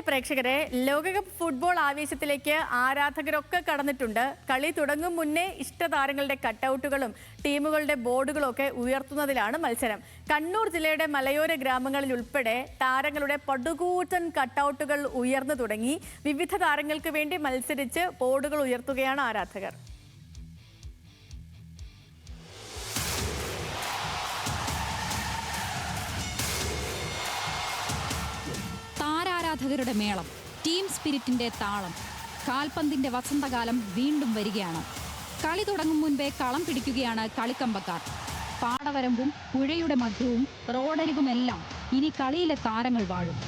പ്രേക്ഷകരെ, ലോകകപ്പ് ഫുട്ബോൾ ആവേശത്തിലേക്ക് ആരാധകരൊക്കെ കടന്നിട്ടുണ്ട്. കളി തുടങ്ങും മുന്നേ ഇഷ്ടതാരങ്ങളുടെ കട്ടൗട്ടുകളും ടീമുകളുടെ ബോർഡുകളും ഒക്കെ ഉയർത്തുന്നതിലാണ് മത്സരം. കണ്ണൂർ ജില്ലയുടെ മലയോര ഗ്രാമങ്ങളിൽ ഉൾപ്പെടെ താരങ്ങളുടെ പടുകൂറ്റൻ കട്ടൗട്ടുകൾ ഉയർന്നു തുടങ്ങി. വിവിധ താരങ്ങൾക്ക് വേണ്ടി മത്സരിച്ച് ബോർഡുകൾ ഉയർത്തുകയാണ് ആരാധകർ. ആരാധകരുടെ മേളം, ടീം സ്പിരിറ്റിന്റെ താളം, കാൽപന്തിന്റെ വസന്തകാലം വീണ്ടും വരികയാണ്. കളി തുടങ്ങും മുൻപേ കളം പിടിക്കുകയാണ് കളിക്കമ്പക്കാർ. പാടവരമ്പും പുഴയുടെ മധ്യവും റോഡരികുമെല്ലാം ഇനി കളിയിലെ താരങ്ങൾ വാഴും.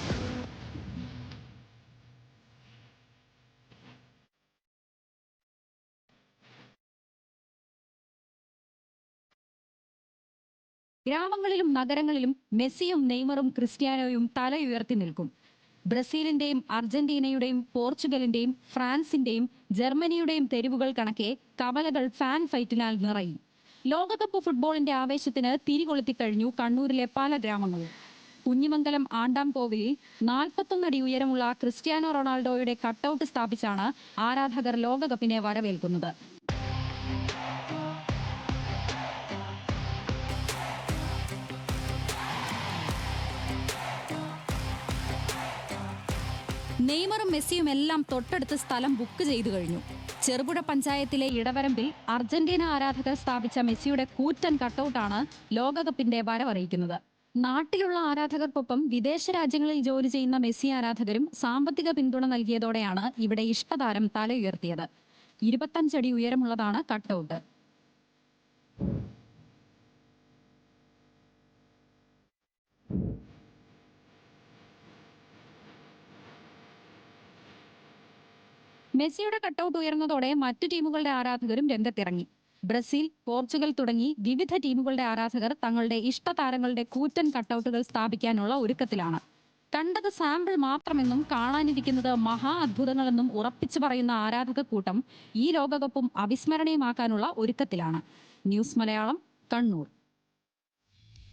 ഗ്രാമങ്ങളിലും നഗരങ്ങളിലും മെസ്സിയും നെയ്മറും ക്രിസ്ത്യാനോയും തലയുയർത്തി നിൽക്കും. ബ്രസീലിന്റെയും അർജന്റീനയുടെയും പോർച്ചുഗലിന്റെയും ഫ്രാൻസിന്റെയും ജർമ്മനിയുടെയും തെരുവുകൾ കണക്കെ കവലകൾ ഫാൻ ഫൈറ്റിനാൽ നിറയും. ലോകകപ്പ് ഫുട്ബോളിന്റെ ആവേശത്തിന് തിരികൊളുത്തിക്കഴിഞ്ഞു കണ്ണൂരിലെ പല ഗ്രാമങ്ങളും. കുഞ്ഞിമംഗലം ആണ്ടാംകോവിലിൽ 41 അടി ഉയരമുള്ള ക്രിസ്ത്യാനോ റൊണാൾഡോയുടെ കട്ടൗട്ട് സ്ഥാപിച്ചാണ് ആരാധകർ ലോകകപ്പിനെ വരവേൽക്കുന്നത്. നെയ്മറും മെസ്സിയും എല്ലാം തൊട്ടടുത്ത് സ്ഥലം ബുക്ക് ചെയ്തു കഴിഞ്ഞു. ചെറുപുഴ പഞ്ചായത്തിലെ ഇടവരമ്പിൽ അർജന്റീന ആരാധകർ സ്ഥാപിച്ച മെസ്സിയുടെ കൂറ്റൻ കട്ടൗട്ടാണ് ലോകകപ്പിന്റെ വരവറിയിക്കുന്നത്. നാട്ടിലുള്ള ആരാധകർക്കൊപ്പം വിദേശ രാജ്യങ്ങളിൽ ജോലി ചെയ്യുന്ന മെസ്സി ആരാധകരും സാമ്പത്തിക പിന്തുണ നൽകിയതോടെയാണ് ഇവിടെ ഇഷ്ടതാരം തലയുയർത്തിയത്. 25 അടി ഉയരമുള്ളതാണ് കട്ടൗട്ട്. മെസ്സിയുടെ കട്ടൗട്ട് ഉയർന്നതോടെ മറ്റു ടീമുകളുടെ ആരാധകരും രംഗത്തിറങ്ങി. ബ്രസീൽ, പോർച്ചുഗൽ തുടങ്ങി വിവിധ ടീമുകളുടെ ആരാധകർ തങ്ങളുടെ ഇഷ്ടതാരങ്ങളുടെ കൂറ്റൻ കട്ടൗട്ടുകൾ സ്ഥാപിക്കാനുള്ള ഒരുക്കത്തിലാണ്. കണ്ടത് സാമ്പിൾ മാത്രമെന്നും കാണാനിരിക്കുന്നത് മഹാ അത്ഭുതങ്ങളെന്നും ഉറപ്പിച്ചു പറയുന്ന ആരാധക കൂട്ടം ഈ ലോകകപ്പും അവിസ്മരണീയമാക്കാനുള്ള ഒരുക്കത്തിലാണ്. ന്യൂസ് മലയാളം, കണ്ണൂർ.